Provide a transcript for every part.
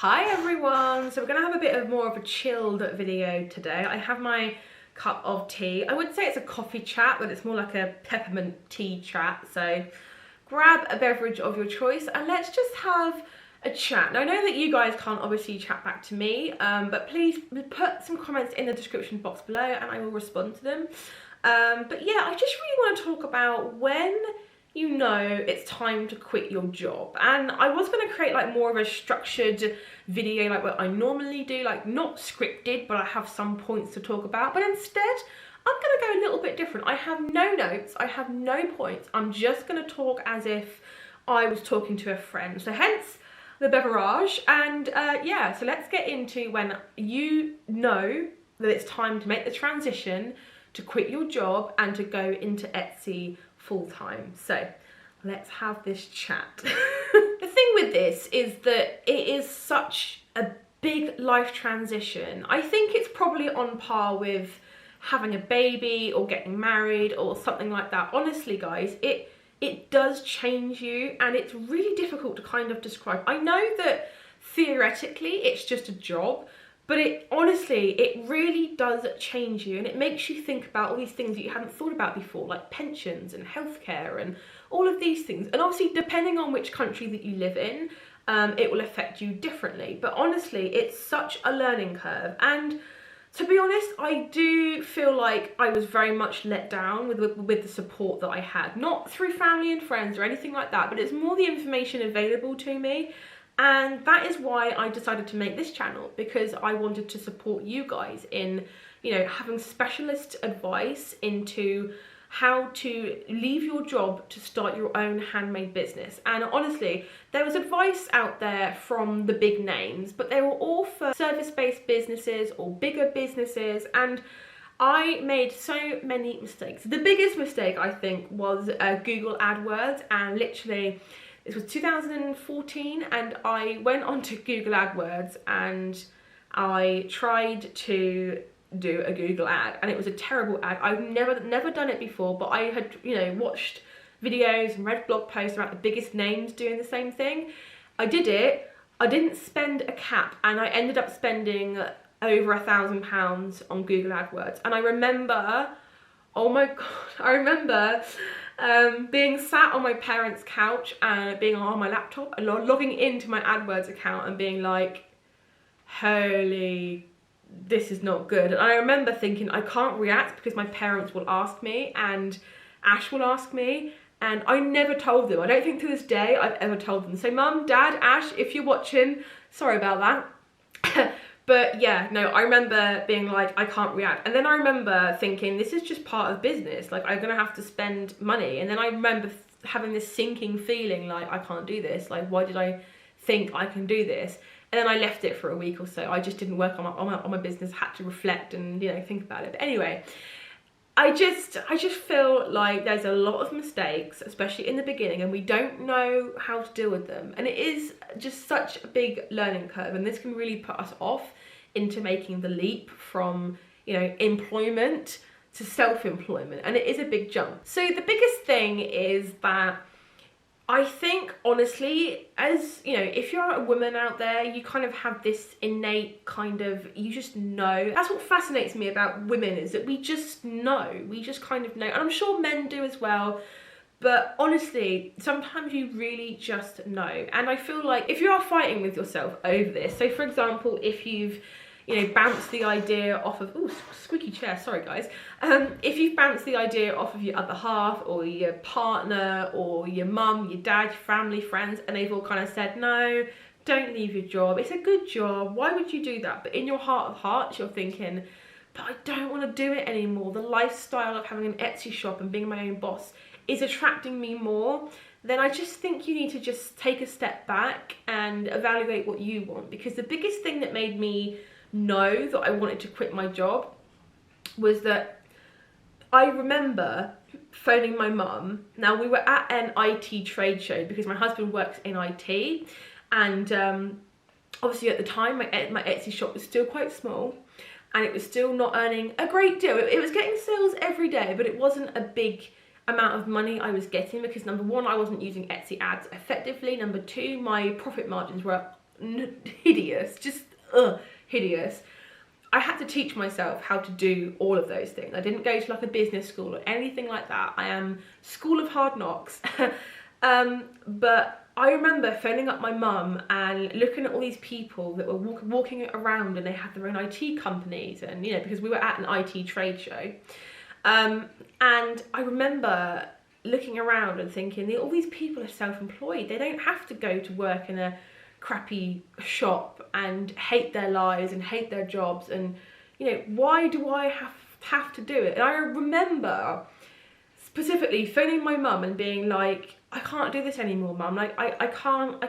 Hi everyone, so we're going to have a bit of more of a chilled video today. I have my cup of tea. I would say it's a coffee chat, but it's more like a peppermint tea chat. So grab a beverage of your choice and let's just have a chat. Now I know that you guys can't obviously chat back to me, but please put some comments in the description box below and I will respond to them. But yeah, I just really want to talk about when you know it's time to quit your job. And I was going to create like more of a structured video like what I normally do, like not scripted, but I have some points to talk about. But instead I'm going to go a little bit different. I have no notes, I have no points, I'm just going to talk as if I was talking to a friend. So hence the beverage. And yeah, so let's get into when you know that it's time to make the transition to quit your job and to go into Etsy full-time. So let's have this chat. The thing with this is that it is such a big life transition. I think it's probably on par with having a baby or getting married or something like that. Honestly guys, it does change you and it's really difficult to kind of describe. I know that theoretically it's just a job, but it really does change you and it makes you think about all these things that you hadn't thought about before, like pensions and healthcare and all of these things. And obviously, depending on which country that you live in, it will affect you differently. But honestly, it's such a learning curve. And to be honest, I do feel like I was very much let down with the support that I had. Not through family and friends or anything like that, but it's more the information available to me. And that is why I decided to make this channel, because I wanted to support you guys in, you know, having specialist advice into how to leave your job to start your own handmade business. And honestly, there was advice out there from the big names, but they were all for service-based businesses or bigger businesses. And I made so many mistakes. The biggest mistake, I think, was Google AdWords, and literally, it was 2014 and I went onto Google AdWords and I tried to do a Google ad and it was a terrible ad. I've never done it before, but I had, you know, watched videos and read blog posts about the biggest names doing the same thing. I did it, I didn't spend a cap and I ended up spending over £1,000 on Google AdWords. And I remember, oh my God, I remember being sat on my parents' couch and being on my laptop and logging into my AdWords account and being like, holy, this is not good. And I remember thinking, I can't react because my parents will ask me and Ash will ask me, and I never told them. I don't think to this day I've ever told them. So Mum, Dad, Ash, if you're watching, sorry about that. But yeah, no, I remember being like, I can't react. And then I remember thinking, this is just part of business. Like, I'm gonna have to spend money. And then I remember having this sinking feeling like, I can't do this. Like, why did I think I can do this? And then I left it for a week or so. I just didn't work on my business, had to reflect and, you know, think about it. But anyway, I just feel like there's a lot of mistakes, especially in the beginning, and we don't know how to deal with them. And it is just such a big learning curve, and this can really put us off into making the leap from, you know, employment to self-employment. And it is a big jump. So the biggest thing is that I think, honestly, as you know, if you're a woman out there, you kind of have this innate kind of, you just know. That's what fascinates me about women, is that we just know. We just kind of know. And I'm sure men do as well. But honestly, sometimes you really just know. And I feel like if you are fighting with yourself over this, so for example, if you've, you know, bounced the idea off of, ooh, squeaky chair, sorry guys. If you've bounced the idea off of your other half or your partner or your mum, your dad, your family, friends, and they've all kind of said, no, don't leave your job. It's a good job. Why would you do that? But in your heart of hearts, you're thinking, but I don't want to do it anymore. The lifestyle of having an Etsy shop and being my own boss is attracting me more. Then I just think you need to just take a step back and evaluate what you want. Because the biggest thing that made me know that I wanted to quit my job was that I remember phoning my mum. Now, we were at an IT trade show because my husband works in IT, and obviously at the time my Etsy shop was still quite small and it was still not earning a great deal. It was getting sales every day, but it wasn't a big amount of money I was getting because number one, I wasn't using Etsy ads effectively. Number two, my profit margins were hideous, just hideous. I had to teach myself how to do all of those things. I didn't go to like a business school or anything like that. I am school of hard knocks. But I remember phoning up my mum and looking at all these people that were walking around, and they had their own IT companies, and you know, because we were at an IT trade show. And I remember looking around and thinking, all these people are self-employed. They don't have to go to work in a crappy shop and hate their lives and hate their jobs, and you know, why do I have to do it? And I remember specifically phoning my mum and being like, I can't do this anymore, mum. Like I can't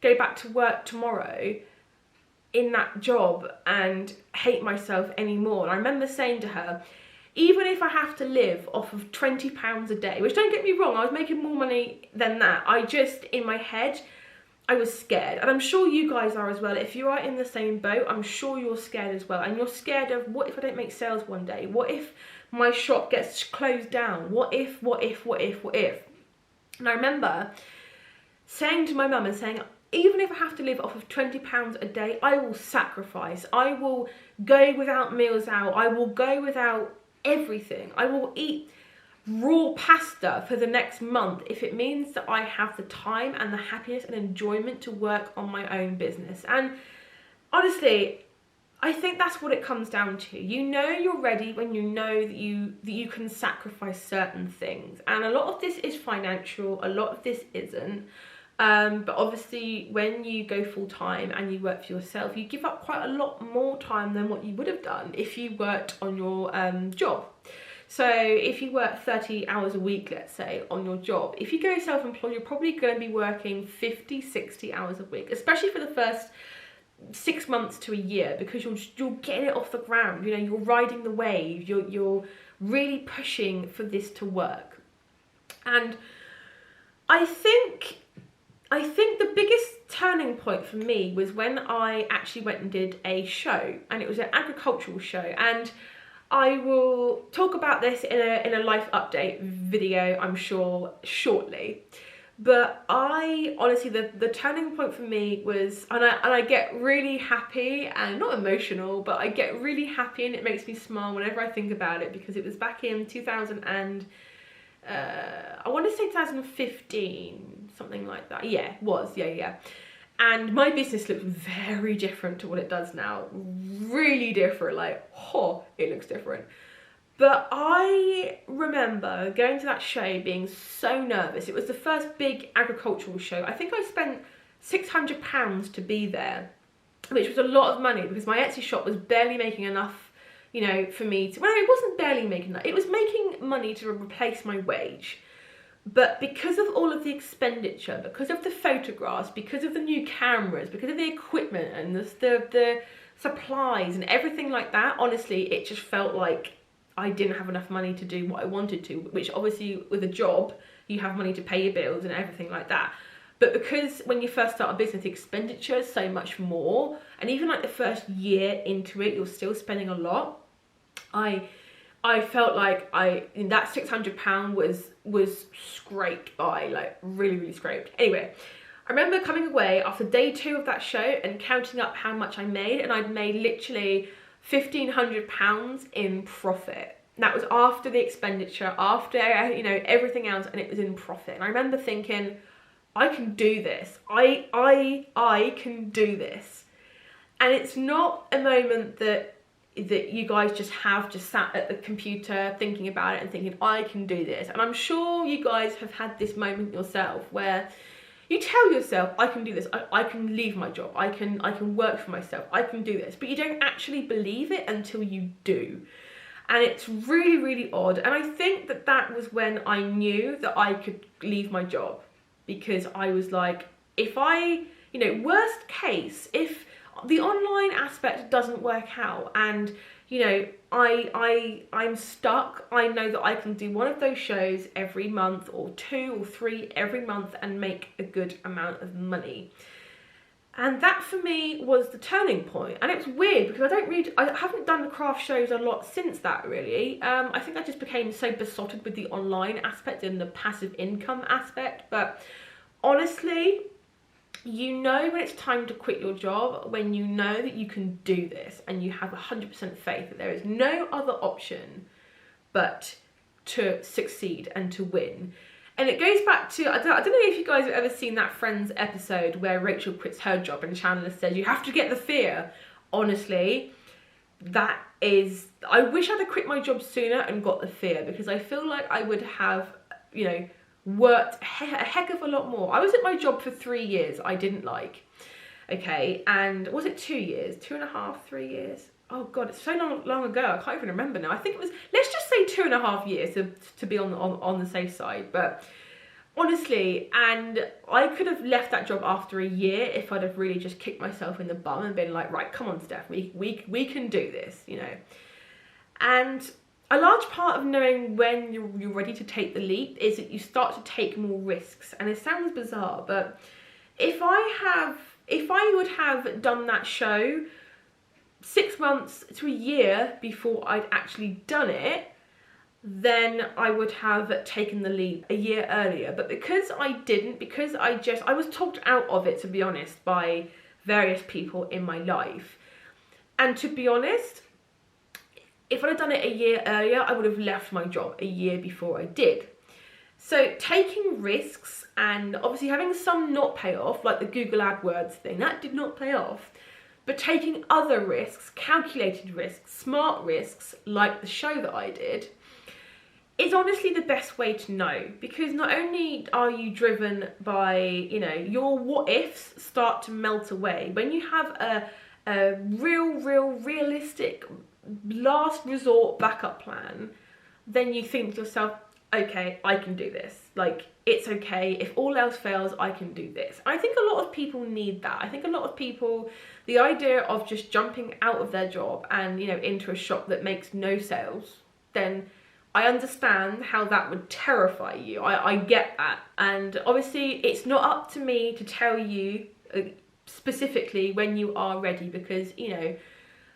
go back to work tomorrow in that job and hate myself anymore. And I remember saying to her, even if I have to live off of £20 a day, which, don't get me wrong, I was making more money than that, I just, in my head, I was scared. And I'm sure you guys are as well. If you are in the same boat, I'm sure you're scared as well. And you're scared of, what if I don't make sales one day? What if my shop gets closed down? What if? And I remember saying to my mum and saying, even if I have to live off of £20 a day, I will sacrifice. I will go without meals out. I will go without everything. I will eat raw pasta for the next month if it means that I have the time and the happiness and enjoyment to work on my own business. And honestly, I think that's what it comes down to. You know you're ready when you know that you can sacrifice certain things. And a lot of this is financial, a lot of this isn't. But obviously when you go full time and you work for yourself, you give up quite a lot more time than what you would have done if you worked on your job. So if you work 30 hours a week, let's say, on your job, if you go self-employed, you're probably going to be working 50, 60 hours a week, especially for the first 6 months to a year, because you're getting it off the ground. You know, you're riding the wave, you're really pushing for this to work. And I think the biggest turning point for me was when I actually went and did a show, and it was an agricultural show. And I will talk about this in a life update video, I'm sure, shortly. But I honestly, the turning point for me was, and I get really happy, and not emotional, but I get really happy, and it makes me smile whenever I think about it, because it was back in 2000 and I want to say 2015, something like that. Yeah, it was, yeah. And my business looked very different to what it does now. Really different, like, it looks different. But I remember going to that show being so nervous. It was the first big agricultural show. I think I spent £600 to be there, which was a lot of money, because my Etsy shop was barely making enough, you know, for me to, well, it wasn't barely making enough. It was making money to replace my wage. But because of all of the expenditure, because of the photographs, because of the new cameras, because of the equipment and the supplies and everything like that, honestly, it just felt like I didn't have enough money to do what I wanted to, which obviously with a job, you have money to pay your bills and everything like that. But because when you first start a business, the expenditure is so much more, and even like the first year into it, you're still spending a lot. I felt like that £600 was scraped by, like really scraped. Anyway, I remember coming away after day 2 of that show and counting up how much I made, and I'd made literally £1,500 in profit. That was after the expenditure, after, you know, everything else, and it was in profit. And I remember thinking, I can do this. I can do this. And it's not a moment that you guys just sat at the computer thinking about it and thinking, I can do this. And I'm sure you guys have had this moment yourself where you tell yourself, I can do this, I can leave my job, I can work for myself, I can do this, but you don't actually believe it until you do. And it's really odd. And I think that was when I knew that I could leave my job, because I was like, if I, you know, worst case, if the online aspect doesn't work out and, you know, I'm stuck, I know that I can do one of those shows every month, or 2 or 3 every month, and make a good amount of money. And that for me was the turning point. And it's weird because I haven't done the craft shows a lot since that, really. I think I just became so besotted with the online aspect and the passive income aspect. But honestly, you know when it's time to quit your job, when you know that you can do this and you have 100% faith that there is no other option but to succeed and to win. And it goes back to, I don't know if you guys have ever seen that Friends episode where Rachel quits her job and Chandler says, you have to get the fear. Honestly, that is, I wish I'd have quit my job sooner and got the fear, because I feel like I would have, you know, worked a heck of a lot more. I was at my job for 3 years I didn't like, okay, and was it 2 years, 2.5, 3 years? Oh god, it's so long ago, I can't even remember now. I think it was, let's just say 2.5 years to be on the safe side. But honestly, and I could have left that job after a year if I'd have really just kicked myself in the bum and been like, right, come on Steph, we can do this, you know. And a large part of knowing when you're ready to take the leap is that you start to take more risks. And it sounds bizarre, but if I would have done that show 6 months to a year before I'd actually done it, then I would have taken the leap a year earlier. But because I didn't, because I was talked out of it, to be honest, by various people in my life. And to be honest, if I'd have done it a year earlier, I would have left my job a year before I did. So taking risks and obviously having some not pay off, like the Google AdWords thing, that did not pay off. But taking other risks, calculated risks, smart risks, like the show that I did, is honestly the best way to know. Because not only are you driven by, you know, your what ifs start to melt away. When you have a realistic last resort backup plan, then you think to yourself, okay, I can do this. Like, it's okay. If all else fails, I can do this. I think a lot of people need that. I think a lot of people, the idea of just jumping out of their job and, you know, into a shop that makes no sales, then I understand how that would terrify you. I get that. And obviously it's not up to me to tell you specifically when you are ready, because, you know,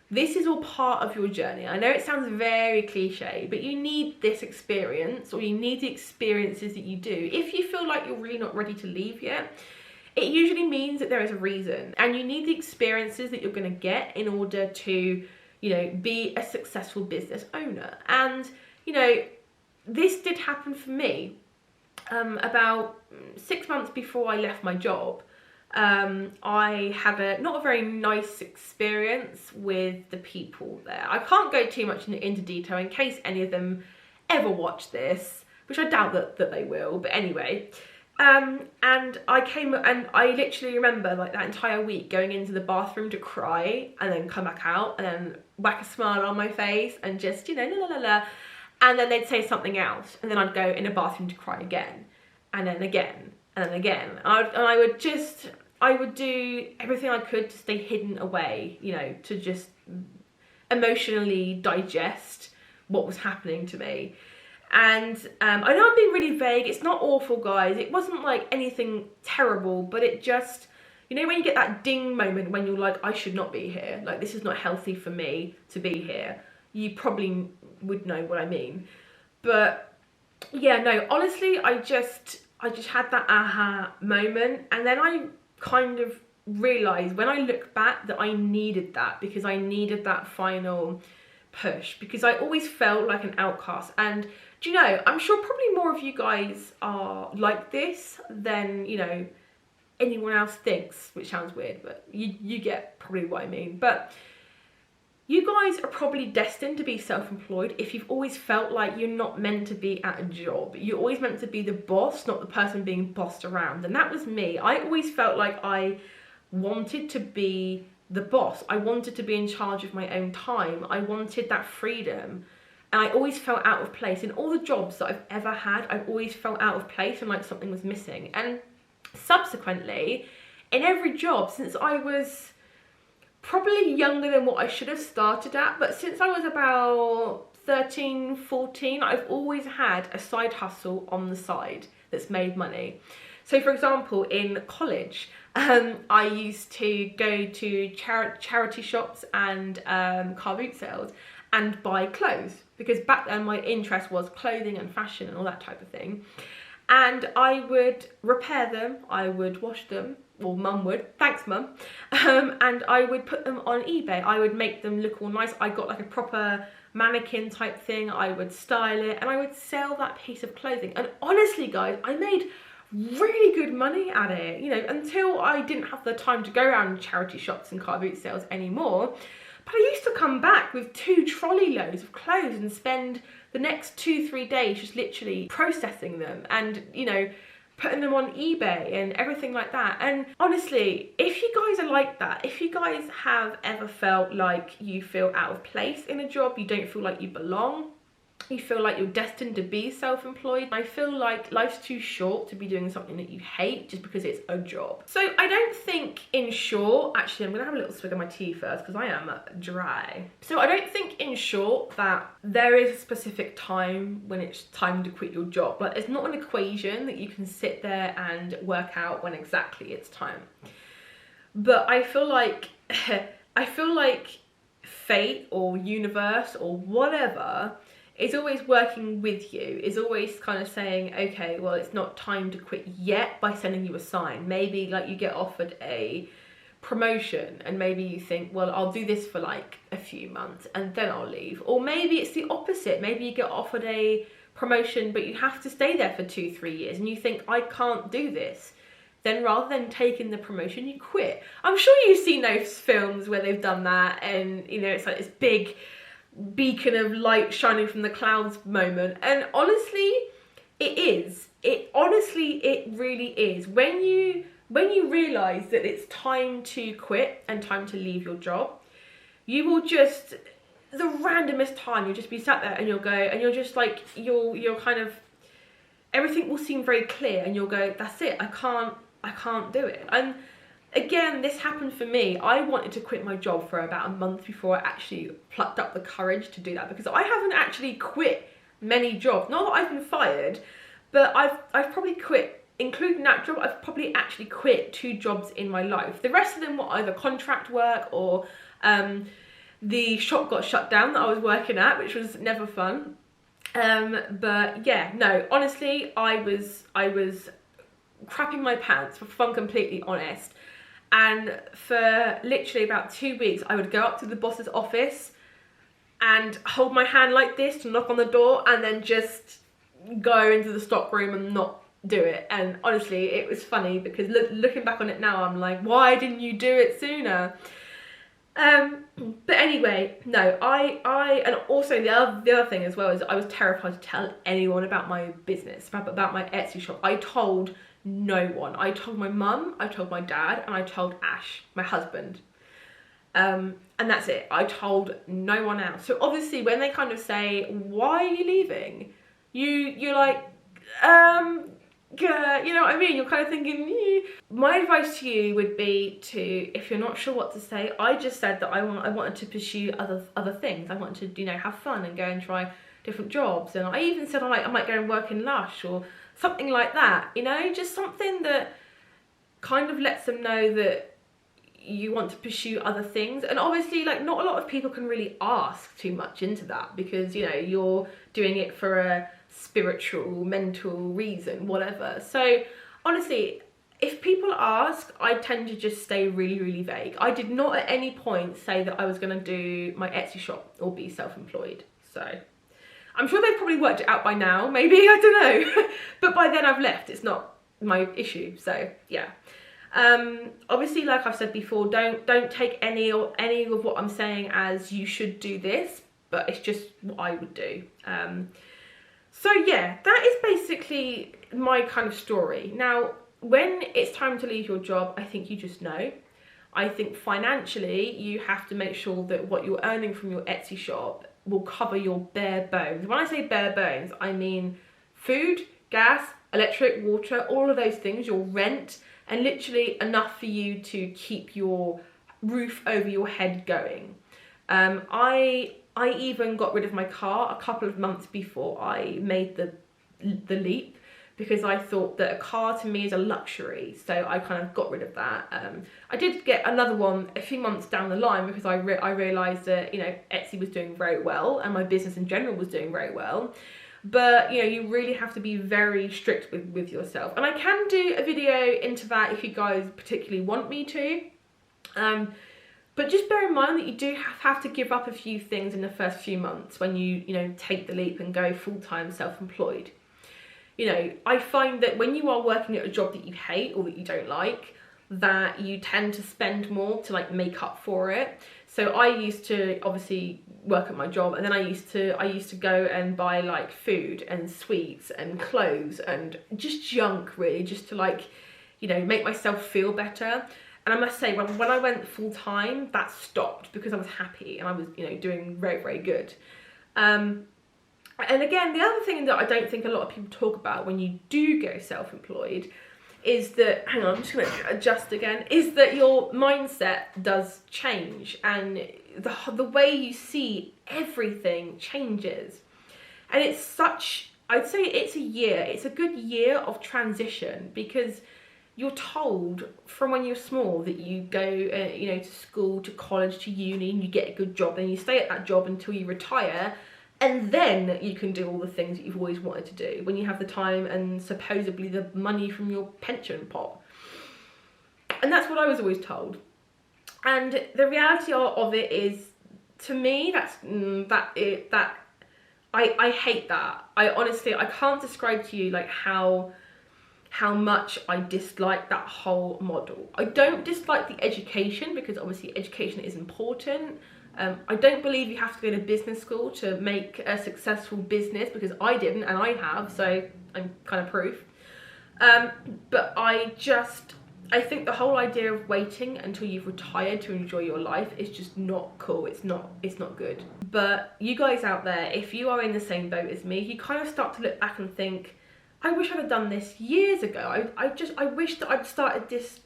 this is all part of your journey. I know it sounds very cliche, but you need this experience, or you need the experiences that you do. If you feel like you're really not ready to leave yet, it usually means that there is a reason, and you need the experiences that you're going to get in order to, you know, be a successful business owner. And, you know, this did happen for me. About 6 months before I left my job, I had not a very nice experience with the people there. I can't go too much into detail in case any of them ever watch this, which I doubt that they will, but anyway. And I came, and I literally remember like that entire week going into the bathroom to cry and then come back out and then whack a smile on my face and just, you know, la la la la. And then they'd say something else, and then I'd go in a bathroom to cry again, and then again, and then again. I would do everything I could to stay hidden away, you know, to just emotionally digest what was happening to me. And I know I'm being really vague. It's not awful, guys. It wasn't like anything terrible, but it just, you know, when you get that ding moment when you're like, I should not be here. Like, this is not healthy for me to be here. You probably would know what I mean. But yeah, no, honestly, I just had that aha moment, and then I kind of realised when I look back that I needed that, because I needed that final push, because I always felt like an outcast. And do you know, I'm sure probably more of you guys are like this than, you know, anyone else thinks, which sounds weird, but you get probably what I mean. But you guys are probably destined to be self-employed if you've always felt like you're not meant to be at a job. You're always meant to be the boss, not the person being bossed around. And that was me. I always felt like I wanted to be the boss. I wanted to be in charge of my own time. I wanted that freedom. And I always felt out of place. In all the jobs that I've ever had, I've always felt out of place and like something was missing. And subsequently, in every job, since I was probably younger than what I should have started at, but since I was about 13, 14, I've always had a side hustle on the side that's made money. So for example, in college, I used to go to charity shops and car boot sales and buy clothes, because back then my interest was clothing and fashion and all that type of thing. And I would repair them, I would wash them, well, mum would, thanks mum, and I would put them on eBay. I would make them look all nice. I got like a proper mannequin type thing. I would style it and I would sell that piece of clothing. And honestly guys, I made really good money at it, you know, until I didn't have the time to go around charity shops and car boot sales anymore. But I used to come back with 2 trolley loads of clothes and spend the next 2-3 days just literally processing them and, you know, putting them on eBay and everything like that. And honestly, if you guys are like that, if you guys have ever felt like you feel out of place in a job, you don't feel like you belong, you feel like you're destined to be self-employed, I feel like life's too short to be doing something that you hate just because it's a job. So I don't think, in short, actually I'm gonna have a little swig of my tea first because I am dry. So I don't think, in short, that there is a specific time when it's time to quit your job. Like, it's not an equation that you can sit there and work out when exactly it's time. But I feel like fate or universe or whatever is always working with you, is always kind of saying, okay, well, it's not time to quit yet, by sending you a sign. Maybe like you get offered a promotion and maybe you think, well, I'll do this for like a few months and then I'll leave. Or maybe it's the opposite. Maybe you get offered a promotion but you have to stay there for 2-3 years and you think, I can't do this. Then rather than taking the promotion, you quit. I'm sure you've seen those films where they've done that and, you know, it's like this big beacon of light shining from the clouds moment. And honestly, it really is. When you realize that it's time to quit and time to leave your job, you will just, the randomest time, you'll just be sat there and you'll go, and you're just like, you're kind of, everything will seem very clear and you'll go, that's it, I can't do it. And again, this happened for me. I wanted to quit my job for about a month before I actually plucked up the courage to do that, because I haven't actually quit many jobs. Not that I've been fired, but I've probably quit, including that job, I've probably actually quit 2 jobs in my life. The rest of them were either contract work or the shop got shut down that I was working at, which was never fun. But yeah, no, honestly, I was crapping my pants, if I'm completely honest. And for literally about 2 weeks, I would go up to the boss's office and hold my hand like this to knock on the door and then just go into the stock room and not do it. And honestly, it was funny because looking back on it now, I'm like, why didn't you do it sooner? But anyway, no, and also the other thing as well is I was terrified to tell anyone about my business, about my Etsy shop. I told no one. I told my mum, I told my dad, and I told Ash, my husband. And that's it. I told no one else. So obviously when they kind of say, why are you leaving? You're like, yeah, you know what I mean? You're kind of thinking, My advice to you would be to, if you're not sure what to say, I just said that I wanted to pursue other things. I wanted to, you know, have fun and go and try different jobs. And I even said I might go and work in Lush or something like that, you know, just something that kind of lets them know that you want to pursue other things. And obviously, like, not a lot of people can really ask too much into that because, you know, you're doing it for a spiritual, mental reason, whatever. So honestly, if people ask, I tend to just stay really, really vague. I did not at any point say that I was going to do my Etsy shop or be self-employed. So I'm sure they've probably worked it out by now, maybe, I don't know. But by then I've left, it's not my issue, so yeah. Obviously, like I've said before, don't take any of what I'm saying as you should do this, but it's just what I would do. So yeah, that is basically my kind of story. Now, when it's time to leave your job, I think you just know. I think financially, you have to make sure that what you're earning from your Etsy shop will cover your bare bones. When I say bare bones, I mean food, gas, electric, water, all of those things, your rent, and literally enough for you to keep your roof over your head going. I even got rid of my car a couple of months before I made the leap, because I thought that a car to me is a luxury, so I kind of got rid of that. I did get another one a few months down the line because I realised that, you know, Etsy was doing very well and my business in general was doing very well. but you know, you really have to be very strict with yourself. And I can do a video into that if you guys particularly want me to. But just bear in mind that you do have to give up a few things in the first few months when you know, take the leap and go full-time self-employed. You know, I find that when you are working at a job that you hate or that you don't like, that you tend to spend more to like make up for it. So I used to obviously work at my job, and then I used to go and buy like food and sweets and clothes and just junk, really, just to like, you know, make myself feel better. And I must say, when I went full time, that stopped because I was happy and I was, you know, doing very, very good. And again, the other thing that I don't think a lot of people talk about when you do go self-employed is that, hang on, I'm just going to adjust again, is that your mindset does change, and the way you see everything changes. And it's such, I'd say it's a good year of transition, because you're told from when you're small that you go, you know, to school, to college, to uni, and you get a good job, and you stay at that job until you retire, and then you can do all the things that you've always wanted to do when you have the time and supposedly the money from your pension pot. And that's what I was always told. And the reality of it is, to me, I hate that. I honestly, I can't describe to you like how much I dislike that whole model. I don't dislike the education, because obviously education is important. I don't believe you have to go to business school to make a successful business, because I didn't and I have, so I'm kind of proof. But I think the whole idea of waiting until you've retired to enjoy your life is just not cool. It's not good. But you guys out there, if you are in the same boat as me, you kind of start to look back and think, I wish I'd have done this years ago. I wish that I'd started this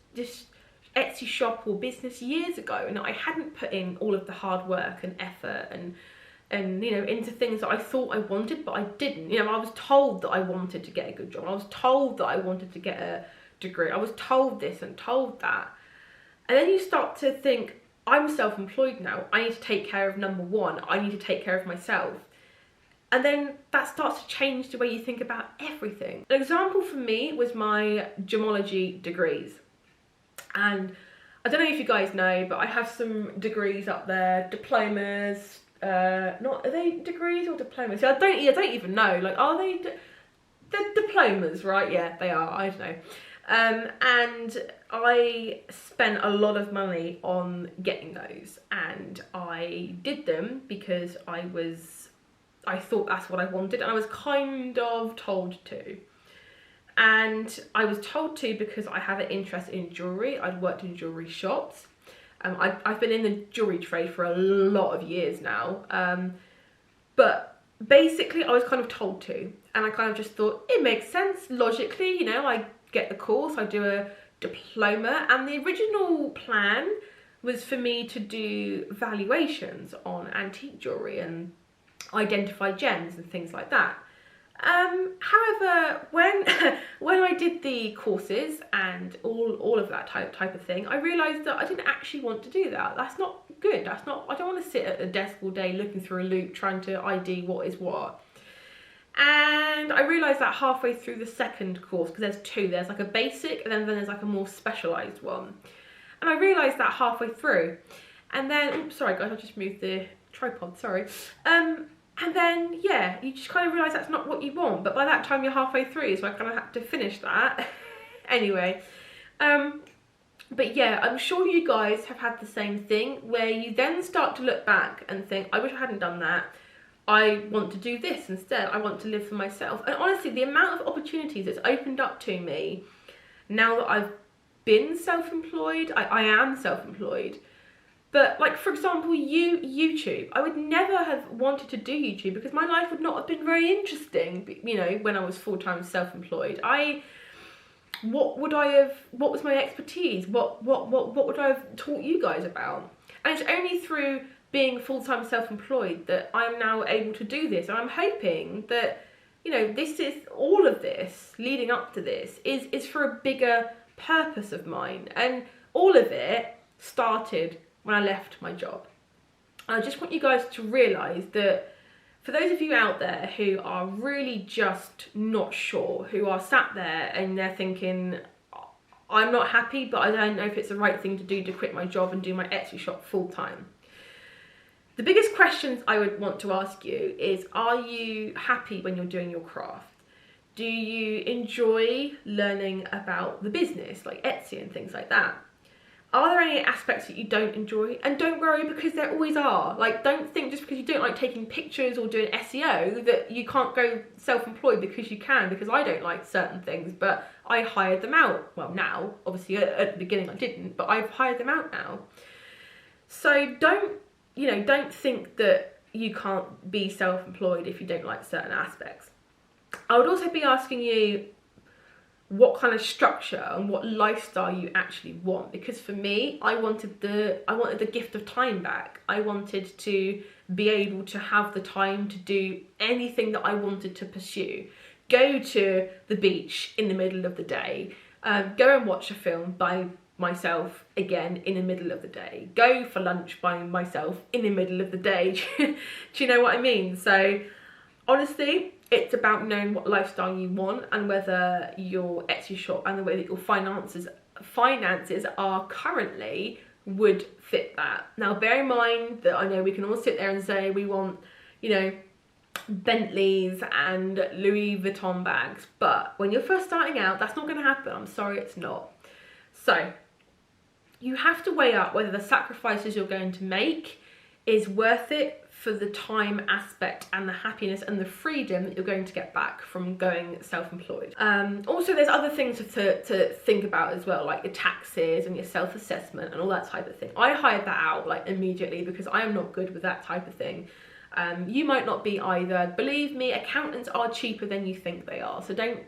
Etsy shop or business years ago, and I hadn't put in all of the hard work and effort and you know, into things that I thought I wanted, but I didn't. You know, I was told that I wanted to get a good job. I was told that I wanted to get a degree. I was told this and told that. And then you start to think, I'm self-employed now. I need to take care of number one. I need to take care of myself. And then that starts to change the way you think about everything. An example for me was my gemology degrees. And I don't know if you guys know, but I have some degrees up there, diplomas. Are they degrees or diplomas? I don't even know. Like, are they? They're diplomas, right? Yeah, they are. I don't know. And I spent a lot of money on getting those, and I did them because I thought that's what I wanted, and I was kind of told to. And I was told to because I have an interest in jewellery. I'd worked in jewellery shops. I've been in the jewellery trade for a lot of years now. But basically I was kind of told to. And I kind of just thought, it makes sense logically, you know, I get the course, I do a diploma. And the original plan was for me to do valuations on antique jewellery and identify gems and things like that. However, when I did the courses and all of that type of thing, I realised that I didn't actually want to do that. That's not good. I don't want to sit at a desk all day looking through a loop trying to ID what is what. And I realised that halfway through the second course, because there's two. There's like a basic, and then there's like a more specialised one. And I realised that halfway through. And then, oops, sorry guys, I just moved the tripod, sorry. And then, yeah, you just kind of realise that's not what you want. But by that time, you're halfway through, so I kind of had to finish that. Anyway, but yeah, I'm sure you guys have had the same thing, where you then start to look back and think, I wish I hadn't done that. I want to do this instead. I want to live for myself. And honestly, the amount of opportunities that's opened up to me now that I've been self-employed, I am self-employed. But like, for example, YouTube. I would never have wanted to do YouTube because my life would not have been very interesting, you know, when I was full-time self-employed. What was my expertise? What would I have taught you guys about? And it's only through being full-time self-employed that I'm now able to do this. And I'm hoping that, you know, all of this leading up to this is for a bigger purpose of mine. And all of it started when I left my job. And I just want you guys to realise that For those of you out there who are really just not sure, who are sat there and they're thinking, I'm not happy, but I don't know if it's the right thing to do to quit my job and do my Etsy shop full time. The biggest questions I would want to ask you is, are you happy when you're doing your craft? Do you enjoy learning about the business, like Etsy and things like that? Are there any aspects that you don't enjoy? And don't worry, because there always are. Like, don't think just because you don't like taking pictures or doing SEO that you can't go self-employed, because you can, because I don't like certain things, but I hired them out. Well, now, obviously at the beginning I didn't, but I've hired them out now. So don't think that you can't be self-employed if you don't like certain aspects. I would also be asking you what kind of structure and what lifestyle you actually want, because for me, I wanted the gift of time back. I wanted to be able to have the time to do anything that I wanted to pursue. Go to the beach in the middle of the day, go and watch a film by myself again in the middle of the day, go for lunch by myself in the middle of the day. Do you know what I mean? So honestly, it's about knowing what lifestyle you want and whether your Etsy shop and the way that your finances are currently would fit that. Now, bear in mind that I know we can all sit there and say we want, Bentleys and Louis Vuitton bags, but when you're first starting out, that's not going to happen. I'm sorry, it's not. So you have to weigh up whether the sacrifices you're going to make is worth it for the time aspect and the happiness and the freedom that you're going to get back from going self-employed. Also, there's other things to think about as well, like your taxes and your self-assessment and all that type of thing. I hired that out like immediately because I am not good with that type of thing. You might not be either. Believe me, accountants are cheaper than you think they are. So don't,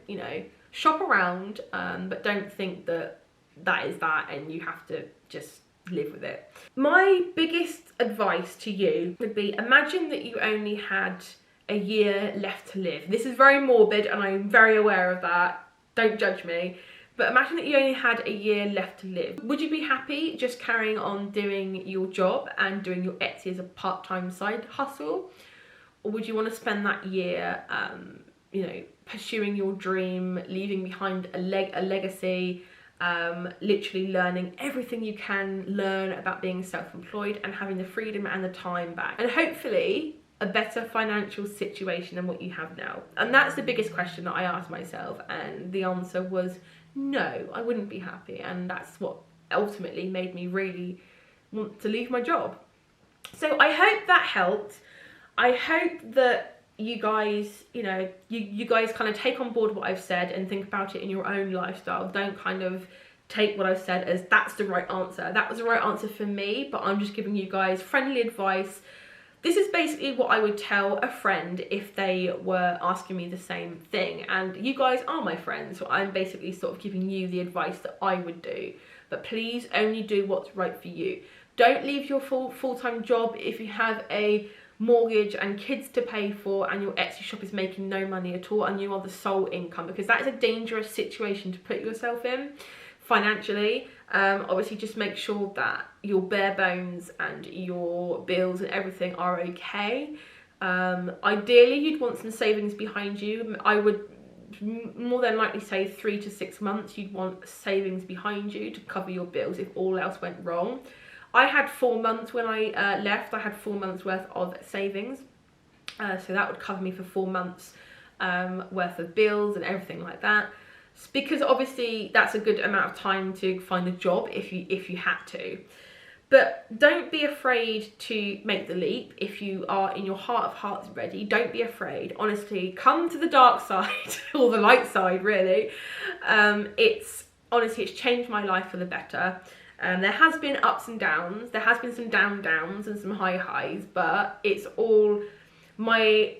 shop around, but don't think that is that and you have to just live with it. My biggest advice to you would be, imagine that you only had a year left to live. This is very morbid and I'm very aware of that. Don't judge me. But imagine that you only had a year left to live. Would you be happy just carrying on doing your job and doing your Etsy as a part-time side hustle? Or would you want to spend that year, pursuing your dream, leaving behind a legacy, literally learning everything you can learn about being self-employed and having the freedom and the time back, and hopefully a better financial situation than what you have now? And that's the biggest question that I asked myself, and the answer was no, I wouldn't be happy, and that's what ultimately made me really want to leave my job. So I hope that helped. I hope that you guys, you guys kind of take on board what I've said and think about it in your own lifestyle. Don't kind of take what I've said as that's the right answer. That was the right answer for me, but I'm just giving you guys friendly advice. This is basically what I would tell a friend if they were asking me the same thing. And you guys are my friends, so I'm basically sort of giving you the advice that I would do. But please only do what's right for you. Don't leave your full-time job if you have a mortgage and kids to pay for and your Etsy shop is making no money at all and you are the sole income, because that is a dangerous situation to put yourself in financially. Obviously, just make sure that your bare bones and your bills and everything are okay. Ideally, you'd want some savings behind you. I would more than likely say 3 to 6 months you'd want savings behind you to cover your bills if all else went wrong. I had 4 months when I left. I had 4 months worth of savings, so that would cover me for 4 months worth of bills and everything like that. Because obviously that's a good amount of time to find a job if you had to. But don't be afraid to make the leap. If you are in your heart of hearts ready, don't be afraid. Honestly, come to the dark side or the light side, really. It's changed my life for the better. There has been ups and downs. There has been some downs and some highs, but it's all my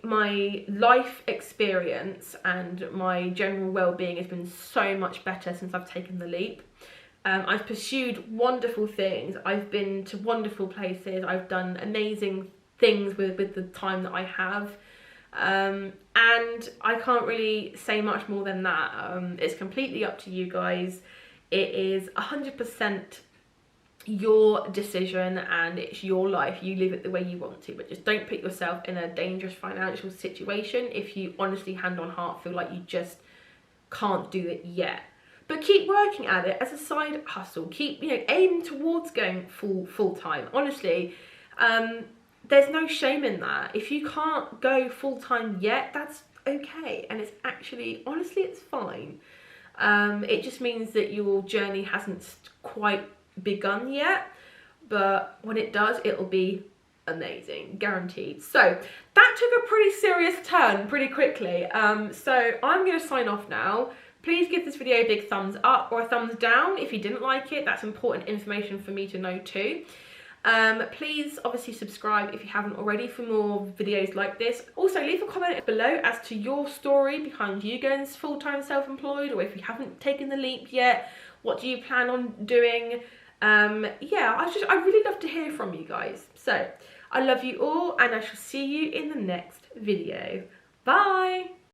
life experience and my general well-being has been so much better since I've taken the leap. I've pursued wonderful things. I've been to wonderful places. I've done amazing things with the time that I have. And I can't really say much more than that. It's completely up to you guys. It is 100% your decision and it's your life. You live it the way you want to, but just don't put yourself in a dangerous financial situation if you honestly, hand on heart, feel like you just can't do it yet. But keep working at it as a side hustle. Keep, aim towards going full time. Honestly, there's no shame in that. If you can't go full time yet, that's okay, and it's actually, honestly, it's fine. It just means that your journey hasn't quite begun yet, but when it does, it'll be amazing, guaranteed. So that took a pretty serious turn pretty quickly. So I'm going to sign off now. Please give this video a big thumbs up or a thumbs down if you didn't like it. That's important information for me to know too. Please obviously subscribe if you haven't already for more videos like this. Also, leave a comment below as to your story behind you going full-time self-employed, or if you haven't taken the leap yet, what do you plan on doing? Yeah, I really love to hear from you guys. So I love you all, and I shall see you in the next video. Bye.